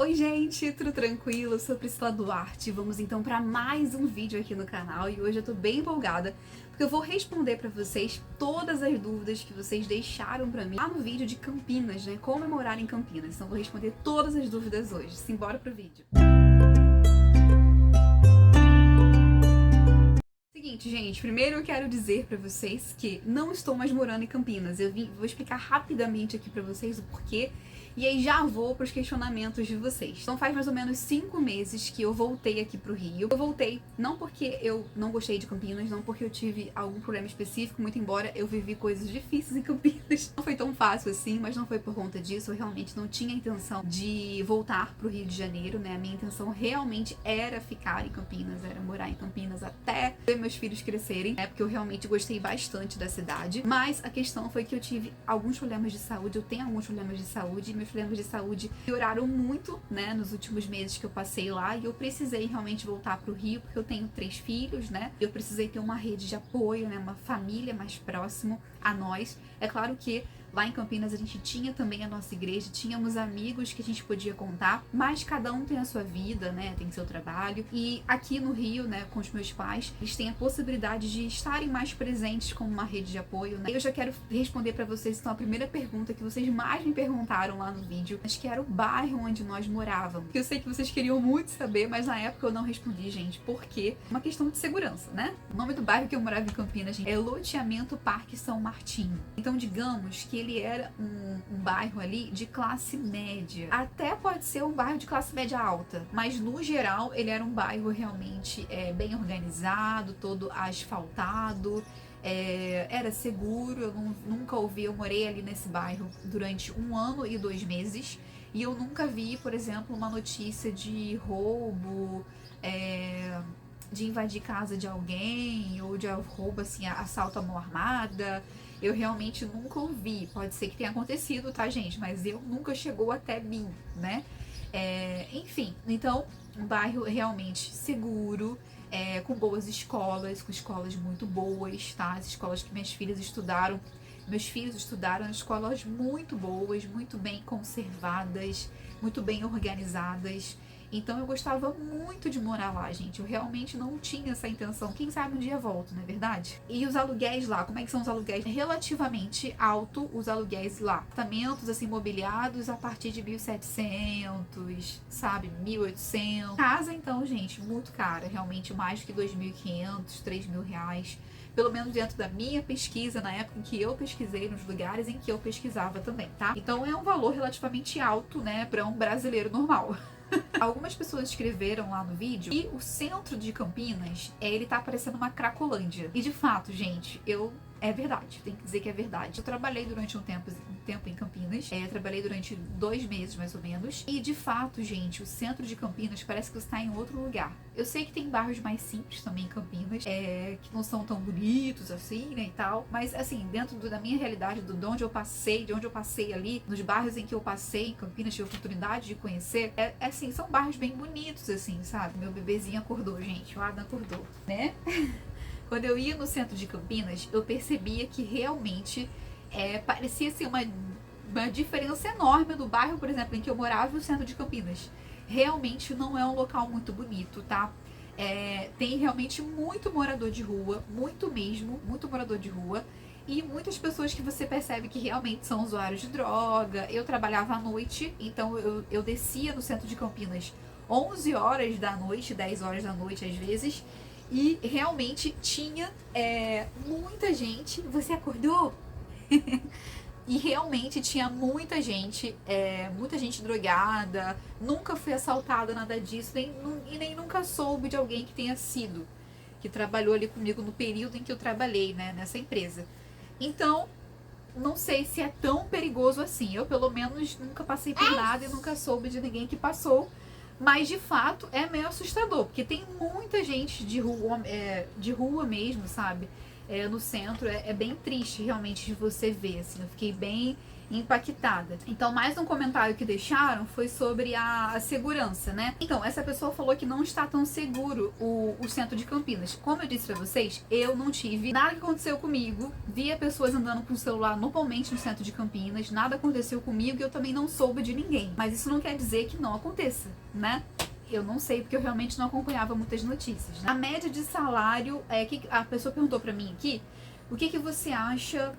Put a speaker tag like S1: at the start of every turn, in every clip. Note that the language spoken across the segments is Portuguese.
S1: Oi gente, tudo tranquilo? Eu sou Priscila Duarte. Vamos então para mais um vídeo aqui no canal e hoje eu tô bem empolgada porque eu vou responder para vocês todas as dúvidas que vocês deixaram para mim lá no vídeo de Campinas, né? Como morar em Campinas. Então eu vou responder todas as dúvidas hoje. Simbora pro vídeo. Seguinte, gente, primeiro eu quero dizer pra vocês que não estou mais morando em Campinas. Vou explicar rapidamente aqui pra vocês o porquê e aí já vou pros questionamentos de vocês. Então faz mais ou menos 5 meses que eu voltei aqui pro Rio. Eu voltei não porque eu não gostei de Campinas, não porque eu tive algum problema específico, muito embora eu vivi coisas difíceis em Campinas. Não foi tão fácil assim, mas não foi por conta disso. Eu realmente não tinha intenção de voltar pro Rio de Janeiro, né? A minha intenção realmente era ficar em Campinas, era morar em Campinas até ver meus filhos crescerem, né? Porque eu realmente gostei bastante da cidade. Mas a questão foi que eu tive alguns problemas de saúde, eu tenho alguns problemas de saúde, e meus problemas de saúde pioraram muito, né? Nos últimos meses que eu passei lá, e eu precisei realmente voltar pro Rio, porque eu tenho 3 filhos, né? Eu precisei ter uma rede de apoio, né? Uma família mais próximo a nós. É claro que lá em Campinas a gente tinha também a nossa igreja, tínhamos amigos que a gente podia contar, mas cada um tem a sua vida, né, tem seu trabalho. E aqui no Rio, né, com os meus pais, eles têm a possibilidade de estarem mais presentes como uma rede de apoio, né. Eu já quero responder pra vocês, então, a primeira pergunta que vocês mais me perguntaram lá no vídeo, acho que era o bairro onde nós morávamos. Que eu sei que vocês queriam muito saber, mas na época eu não respondi, gente, porque é uma questão de segurança, né. O nome do bairro que eu morava em Campinas, gente, é Loteamento Parque São Martinho. Então, digamos que ele era um bairro ali de classe média. Até pode ser um bairro de classe média alta, mas no geral ele era um bairro realmente bem organizado, todo asfaltado, era seguro. Eu nunca ouvi, eu morei ali nesse bairro durante 1 ano e 2 meses e eu nunca vi, por exemplo, uma notícia de roubo, de invadir casa de alguém ou de roubo, assim, assalto à mão armada. Eu realmente nunca ouvi. Pode ser que tenha acontecido, tá, gente? Mas eu nunca chegou até mim, né? Enfim, então, um bairro realmente seguro, com boas escolas, com escolas muito boas, tá? As escolas que minhas filhas estudaram, meus filhos estudaram em escolas muito boas, muito bem conservadas, muito bem organizadas. Então eu gostava muito de morar lá, gente. Eu realmente não tinha essa intenção. Quem sabe um dia eu volto, não é verdade? E os aluguéis lá, como é que são os aluguéis? É relativamente alto os aluguéis lá. Apartamentos assim mobiliados a partir de 1.700, sabe? 1.800. Casa então, gente, muito cara, realmente mais que 2.500, 3.000 reais. Pelo menos dentro da minha pesquisa, na época em que eu pesquisei, nos lugares em que eu pesquisava também, tá? Então é um valor relativamente alto, né, para um brasileiro normal. Algumas pessoas escreveram lá no vídeo que o centro de Campinas, ele tá parecendo uma Cracolândia. E de fato, gente, é verdade, tem que dizer que é verdade. Eu trabalhei durante um tempo em Campinas, trabalhei durante 2 meses mais ou menos, e de fato, gente, o centro de Campinas parece que você tá em outro lugar. Eu sei que tem bairros mais simples também em Campinas, que não são tão bonitos assim, né, e tal, mas assim, dentro da minha realidade, de onde eu passei ali, nos bairros em que eu passei em Campinas, tive a oportunidade de conhecer, assim, são bairros bem bonitos, assim, sabe? Meu bebezinho acordou, gente, o Adam acordou, né? Quando eu ia no centro de Campinas, eu percebia que realmente parecia ser uma diferença enorme do bairro, por exemplo, em que eu morava e o centro de Campinas. Realmente não é um local muito bonito, tá? Tem realmente muito morador de rua, muito mesmo, muito morador de rua. E muitas pessoas que você percebe que realmente são usuários de droga. Eu trabalhava à noite, então eu descia no centro de Campinas 11 horas da noite, 10 horas da noite às vezes. E realmente tinha muita gente. Você acordou? E realmente tinha muita gente drogada. Nunca fui assaltada, nada disso. Nem nunca soube de alguém que tenha sido, que trabalhou ali comigo no período em que eu trabalhei, né, nessa empresa. Então, não sei se é tão perigoso assim. Eu, pelo menos, nunca passei por nada e nunca soube de ninguém que passou. Mas, de fato, é meio assustador, porque tem muita gente de rua mesmo, sabe? No centro. É bem triste, realmente, de você ver, assim. Eu fiquei bem impactada. Então, mais um comentário que deixaram foi sobre a segurança, né? Então, essa pessoa falou que não está tão seguro o centro de Campinas. Como eu disse pra vocês, eu não tive nada que aconteceu comigo, via pessoas andando com o celular normalmente no centro de Campinas, nada aconteceu comigo e eu também não soube de ninguém. Mas isso não quer dizer que não aconteça, né? Eu não sei, porque eu realmente não acompanhava muitas notícias, né? A média de salário, que a pessoa perguntou pra mim aqui, o que você acha,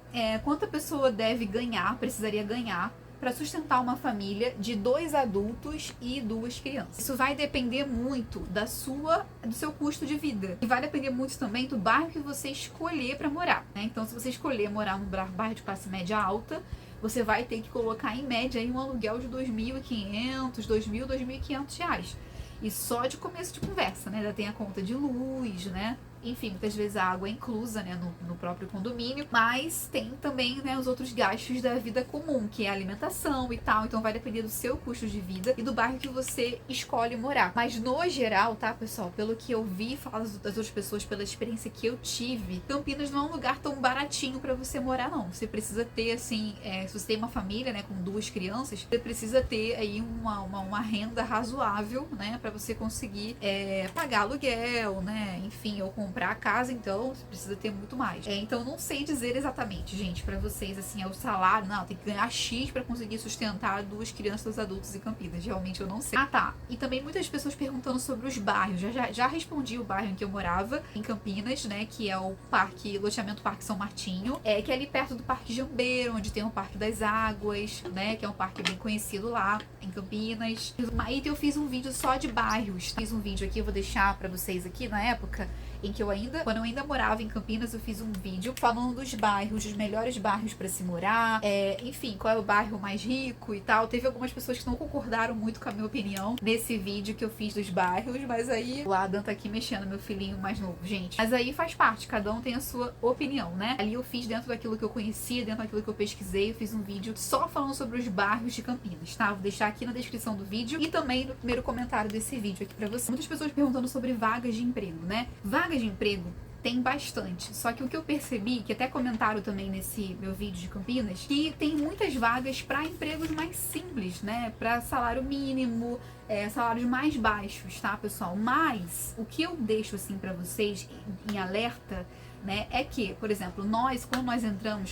S1: quanto a pessoa deve ganhar, precisaria ganhar, para sustentar uma família de 2 adultos e 2 crianças. Isso vai depender muito do seu custo de vida. E vai depender muito também do bairro que você escolher para morar, né? Então, se você escolher morar num bairro de classe média alta, você vai ter que colocar em média aí um aluguel de R$2.500, R$2.000, R$2.500. E só de começo de conversa, né? Ainda tem a conta de luz, né? Enfim, muitas vezes a água é inclusa, né, no próprio condomínio, mas tem também, né, os outros gastos da vida comum, que é a alimentação e tal, então vai depender do seu custo de vida e do bairro que você escolhe morar. Mas no geral, tá, pessoal, pelo que eu vi falar das outras pessoas, pela experiência que eu tive, Campinas não é um lugar tão baratinho pra você morar, não. Você precisa ter, assim, se você tem uma família, né, com 2 crianças, você precisa ter aí uma renda razoável, né, pra você conseguir pagar aluguel, né, enfim, ou comprar a casa, então você precisa ter muito mais. Então não sei dizer exatamente, gente, pra vocês, assim, o salário, não, tem que ganhar X pra conseguir sustentar 2 crianças, 2 adultos em Campinas. Realmente eu não sei. Ah, tá. E também muitas pessoas perguntando sobre os bairros. Já respondi o bairro em que eu morava, em Campinas, né, que é o loteamento Parque São Martinho, que é ali perto do Parque Jambeiro, onde tem o Parque das Águas, né, que é um parque bem conhecido lá em Campinas. Aí eu fiz um vídeo só de bairros, tá? Fiz um vídeo aqui, eu vou deixar pra vocês aqui na época, em que quando eu ainda morava em Campinas, eu fiz um vídeo falando dos bairros, dos melhores bairros pra se morar, enfim, qual é o bairro mais rico e tal. Teve algumas pessoas que não concordaram muito com a minha opinião nesse vídeo que eu fiz dos bairros, mas aí o Adam tá aqui mexendo, meu filhinho mais novo, gente. Mas aí faz parte, cada um tem a sua opinião, né? Ali eu fiz dentro daquilo que eu conhecia, dentro daquilo que eu pesquisei, eu fiz um vídeo só falando sobre os bairros de Campinas, tá? Vou deixar aqui na descrição do vídeo e também no primeiro comentário desse vídeo aqui pra você. Muitas pessoas perguntando sobre vagas de emprego, né? Vagas de emprego tem bastante, só que o que eu percebi, que até comentaram também nesse meu vídeo de Campinas, que tem muitas vagas para empregos mais simples, né, para salário mínimo, salários mais baixos, tá, pessoal? Mas o que eu deixo assim para vocês em alerta, né, é que, por exemplo, quando nós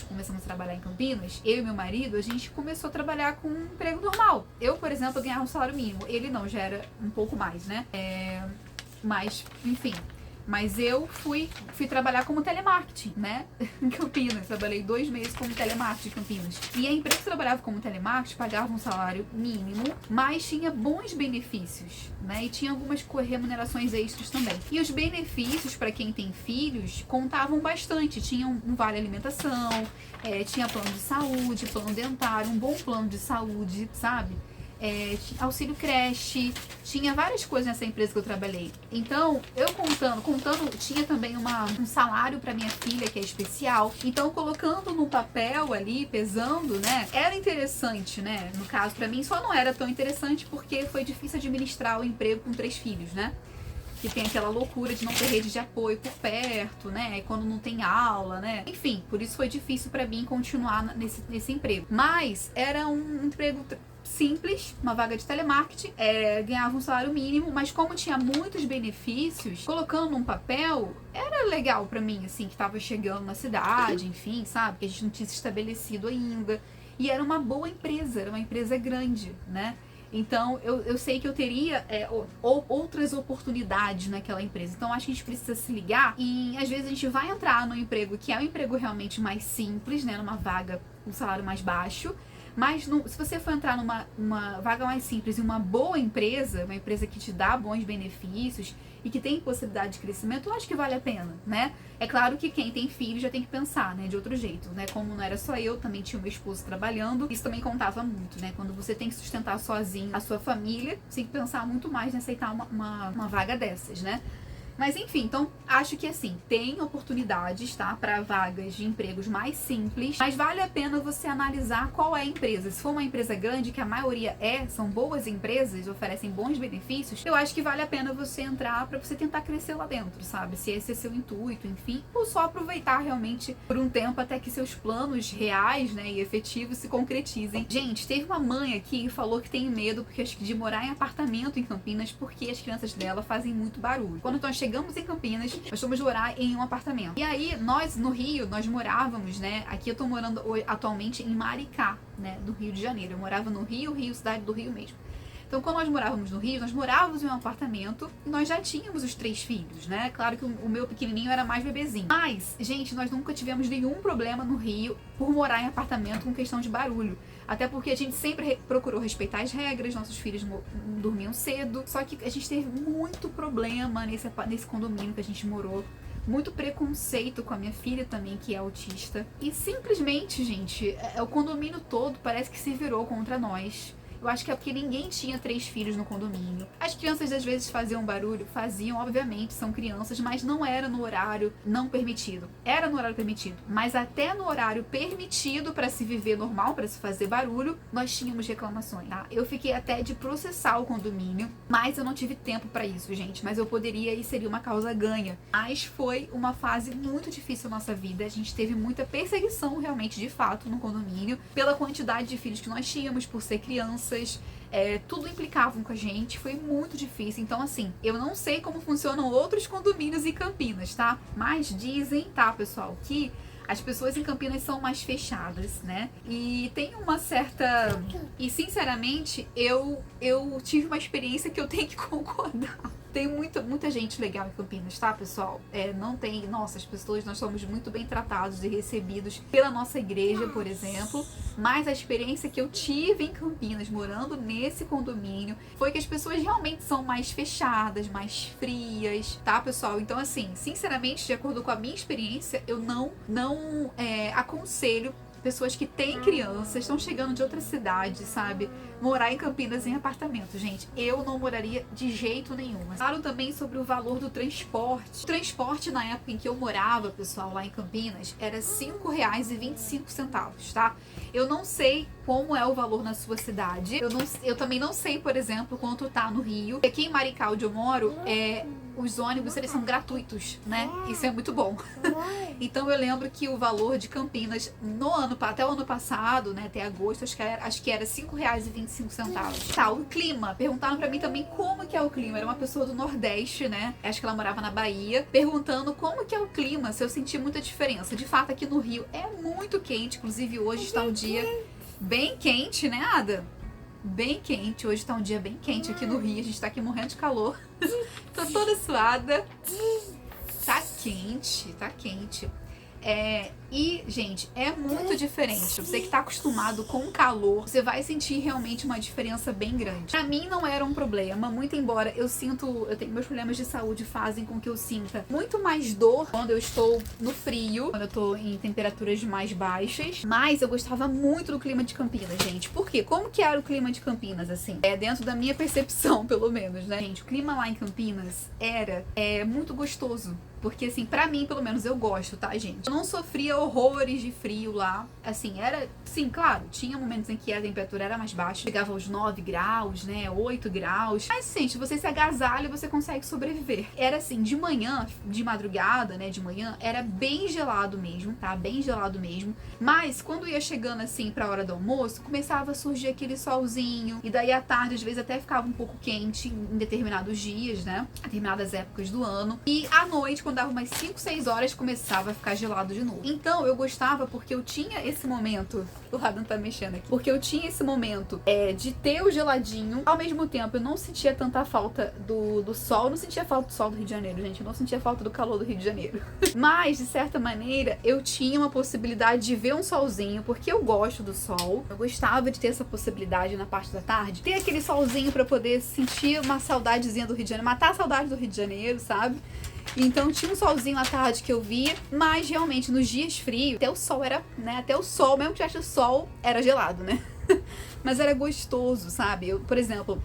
S1: começamos a trabalhar em Campinas, eu e meu marido, a gente começou a trabalhar com um emprego normal. Eu, por exemplo, ganhava um salário mínimo, ele não, já era um pouco mais, né, mas, enfim. Mas eu fui trabalhar como telemarketing, né? Em Campinas. Trabalhei 2 meses como telemarketing em Campinas. E a empresa que trabalhava como telemarketing pagava um salário mínimo, mas tinha bons benefícios, né? E tinha algumas remunerações extras também. E os benefícios para quem tem filhos contavam bastante. Tinha um vale alimentação, tinha plano de saúde, plano dentário, um bom plano de saúde, sabe? Auxílio creche, tinha várias coisas nessa empresa que eu trabalhei. Então, eu contando, tinha também um salário para minha filha que é especial. Então, colocando no papel ali, pesando, né, era interessante, né? No caso, para mim, só não era tão interessante porque foi difícil administrar o emprego com 3 filhos, né? Que tem aquela loucura de não ter rede de apoio por perto, né? E quando não tem aula, né? Enfim, por isso foi difícil para mim continuar nesse emprego. Mas era um emprego simples, uma vaga de telemarketing, ganhava um salário mínimo, mas como tinha muitos benefícios, colocando num papel, era legal pra mim, assim, que tava chegando na cidade, enfim, sabe? Que a gente não tinha se estabelecido ainda. E era uma boa empresa, era uma empresa grande, né? Então, eu sei que eu teria outras oportunidades naquela empresa. Então, acho que a gente precisa se ligar e, às vezes, a gente vai entrar num emprego que é um emprego realmente mais simples, né? Numa vaga com salário mais baixo. Mas se você for entrar numa vaga mais simples em uma boa empresa, uma empresa que te dá bons benefícios e que tem possibilidade de crescimento, eu acho que vale a pena, né? É claro que quem tem filho já tem que pensar, né, de outro jeito, né? Como não era só eu, também tinha o meu esposo trabalhando, isso também contava muito, né? Quando você tem que sustentar sozinho a sua família, você tem que pensar muito mais em aceitar uma vaga dessas, né? Mas enfim, então acho que assim, tem oportunidades, tá? Para vagas de empregos mais simples, mas vale a pena você analisar qual é a empresa. Se for uma empresa grande, que a maioria são boas empresas, oferecem bons benefícios, eu acho que vale a pena você entrar para você tentar crescer lá dentro, sabe? Se esse é seu intuito, enfim, ou só aproveitar realmente por um tempo até que seus planos reais, né, e efetivos se concretizem. Gente, teve uma mãe aqui que falou que tem medo de morar em apartamento em Campinas porque as crianças dela fazem muito barulho. Quando nós chegamos em Campinas, nós fomos morar em um apartamento. E aí, nós no Rio, nós morávamos, né? Aqui eu tô morando atualmente em Maricá, né? Do Rio de Janeiro. Eu morava no Rio, cidade do Rio mesmo. Então, quando nós morávamos no Rio, nós morávamos em um apartamento e nós já tínhamos os 3 filhos, né? Claro que o meu pequenininho era mais bebezinho. Mas, gente, nós nunca tivemos nenhum problema no Rio por morar em apartamento com questão de barulho. Até porque a gente sempre procurou respeitar as regras, nossos filhos dormiam cedo. Só que a gente teve muito problema nesse condomínio que a gente morou. Muito preconceito com a minha filha também, que é autista. E simplesmente, gente, o condomínio todo parece que se virou contra nós. Eu acho que é porque ninguém tinha 3 filhos no condomínio. As crianças às vezes faziam barulho, obviamente, são crianças, mas não era no horário não permitido. Era no horário permitido, mas até no horário permitido para se viver normal, para se fazer barulho, nós tínhamos reclamações, tá? Eu fiquei até de processar o condomínio, mas eu não tive tempo para isso, gente. Mas eu poderia e seria uma causa ganha. Mas foi uma fase muito difícil na nossa vida. A gente teve muita perseguição, realmente, de fato, no condomínio, pela quantidade de filhos que nós tínhamos, por ser criança. Tudo implicavam com a gente, foi muito difícil. Então, assim, eu não sei como funcionam outros condomínios em Campinas, tá? Mas dizem, tá, pessoal, que as pessoas em Campinas são mais fechadas, né? E tem uma certa... E, sinceramente, eu tive uma experiência que eu tenho que concordar. Tem muita gente legal em Campinas, tá, pessoal? Não tem... Nossa, as pessoas, nós somos muito bem tratados e recebidos pela nossa igreja, por exemplo. Mas a experiência que eu tive em Campinas, morando nesse condomínio, foi que as pessoas realmente são mais fechadas, mais frias, tá, pessoal? Então, assim, sinceramente, de acordo com a minha experiência, eu não aconselho pessoas que têm crianças, estão chegando de outra cidade, sabe? Morar em Campinas em apartamento, gente. Eu não moraria de jeito nenhum. Falaram também sobre o valor do transporte. O transporte na época em que eu morava, pessoal, lá em Campinas, era R$ 5,25, tá? Eu não sei como é o valor na sua cidade. Eu também não sei, por exemplo, quanto tá no Rio. Aqui em Maricá, onde eu moro, os ônibus, eles são gratuitos, né? Isso é muito bom. Então eu lembro que o valor de Campinas até o ano passado, né, até agosto, acho que era R$ 5,25. Tá, o clima. Perguntaram pra mim também como que é o clima. Era uma pessoa do Nordeste, né? Acho que ela morava na Bahia, perguntando como que é o clima, se eu senti muita diferença. De fato, aqui no Rio é muito quente, inclusive hoje está um dia bem quente, né, Ada? Bem quente, hoje tá um dia bem quente aqui no Rio, a gente tá aqui morrendo de calor. Tô toda suada. Tá quente, tá quente. E, gente, é muito diferente. Você que tá acostumado com calor, você vai sentir realmente uma diferença bem grande. Pra mim não era um problema, muito embora eu tenho meus problemas de saúde fazem com que eu sinta muito mais dor quando eu estou no frio, quando eu tô em temperaturas mais baixas. Mas eu gostava muito do clima de Campinas, gente. Por quê? Como que era o clima de Campinas, assim? Dentro da minha percepção, pelo menos, né? Gente, o clima lá em Campinas era muito gostoso. Porque, assim, pra mim, pelo menos, eu gosto, tá, gente? Eu não sofria horrores de frio lá. Assim, sim, claro, tinha momentos em que a temperatura era mais baixa. Chegava aos 9 graus, né, 8 graus. Mas, assim, se você se agasalha, você consegue sobreviver. Era assim, de manhã, de madrugada, né, de manhã, era bem gelado mesmo, tá? Bem gelado mesmo. Mas, quando ia chegando, assim, pra hora do almoço, começava a surgir aquele solzinho. E daí, à tarde, às vezes, até ficava um pouco quente em determinados dias, né? Em determinadas épocas do ano. E à noite, quando dava umas 5, 6 horas, começava a ficar gelado de novo. Então, eu gostava porque eu tinha esse momento... O Adam tá mexendo aqui. Porque eu tinha esse momento de ter o geladinho. Ao mesmo tempo, eu não sentia tanta falta do sol. Eu não sentia falta do sol do Rio de Janeiro, gente. Eu não sentia falta do calor do Rio de Janeiro. Mas, de certa maneira, eu tinha uma possibilidade de ver um solzinho. Porque eu gosto do sol. Eu gostava de ter essa possibilidade na parte da tarde. Ter aquele solzinho pra poder sentir uma saudadezinha do Rio de Janeiro. Matar a saudade do Rio de Janeiro, sabe? Então tinha um solzinho à tarde que eu via, mas realmente nos dias frios, até o sol era, né, até o sol, mesmo que tivesse o sol, era gelado, né? Mas era gostoso, sabe? Por exemplo,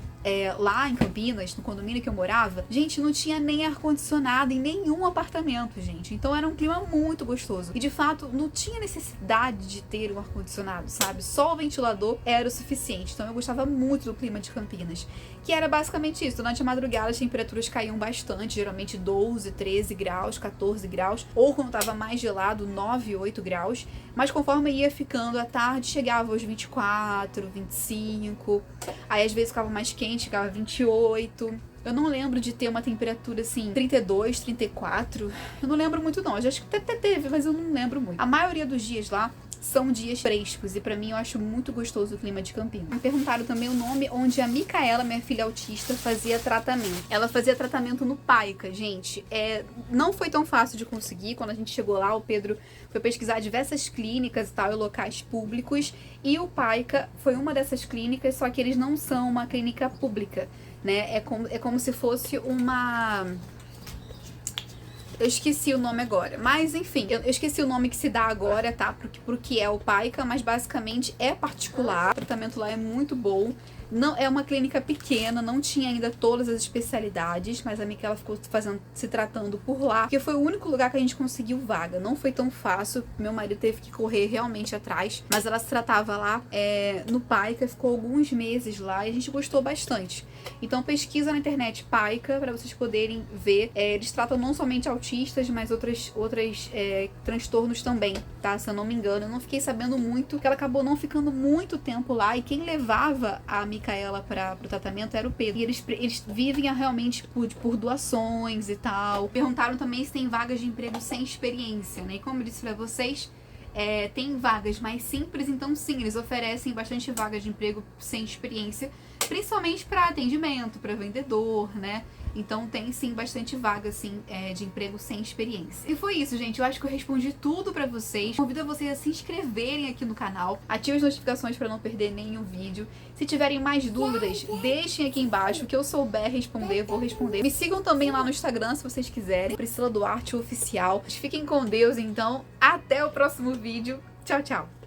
S1: lá em Campinas, no condomínio que eu morava, gente, não tinha nem ar-condicionado em nenhum apartamento, gente. Então era um clima muito gostoso. E de fato, não tinha necessidade de ter um ar-condicionado, sabe? Só o ventilador era o suficiente. Então eu gostava muito do clima de Campinas. Que era basicamente isso. Durante a madrugada as temperaturas caíam bastante, geralmente 12, 13 graus, 14 graus. Ou quando tava mais gelado, 9, 8 graus. Mas conforme ia ficando à tarde, chegava aos 24, 25. Aí às vezes ficava mais quente, ficava 28. Eu não lembro de ter uma temperatura assim, 32, 34. Eu não lembro muito não. Eu acho que até teve, mas eu não lembro muito. A maioria dos dias lá são dias frescos e pra mim eu acho muito gostoso o clima de Campinas. Me perguntaram também o nome onde a Micaela, minha filha autista, fazia tratamento. Ela fazia tratamento no Paica, gente. Não foi tão fácil de conseguir. Quando a gente chegou lá, o Pedro foi pesquisar diversas clínicas e tal, e locais públicos. E o Paica foi uma dessas clínicas, só que eles não são uma clínica pública, né? É como se fosse uma... Eu esqueci o nome agora, mas enfim, eu esqueci o nome que se dá agora, tá? Pro que é o Paica, mas basicamente é particular. O tratamento lá é muito bom. Não, é uma clínica pequena, não tinha ainda todas as especialidades, mas a Micaela ficou se tratando por lá, porque foi o único lugar que a gente conseguiu vaga. Não foi tão fácil, meu marido teve que correr realmente atrás, mas ela se tratava lá no Paica, ficou alguns meses lá e a gente gostou bastante. Então pesquisa na internet Paica para vocês poderem ver. Eles tratam não somente autistas, mas outros transtornos também, tá? Se eu não me engano, eu não fiquei sabendo muito, porque ela acabou não ficando muito tempo lá e quem levava a Micaela para o tratamento era o Pedro. E eles vivem realmente por doações e tal. Perguntaram também se tem vagas de emprego sem experiência, né? E como eu disse para vocês, tem vagas mais simples, então sim, eles oferecem bastante vagas de emprego sem experiência, principalmente para atendimento, para vendedor, né? Então tem sim bastante vaga assim, de emprego sem experiência. E foi isso, gente. Eu acho que eu respondi tudo pra vocês. Convido vocês a se inscreverem aqui no canal. Ativem as notificações pra não perder nenhum vídeo. Se tiverem mais dúvidas, deixem aqui embaixo. O que eu souber responder, vou responder. Me sigam também lá no Instagram, se vocês quiserem. Priscila Duarte Oficial. Fiquem com Deus, então. Até o próximo vídeo. Tchau, tchau.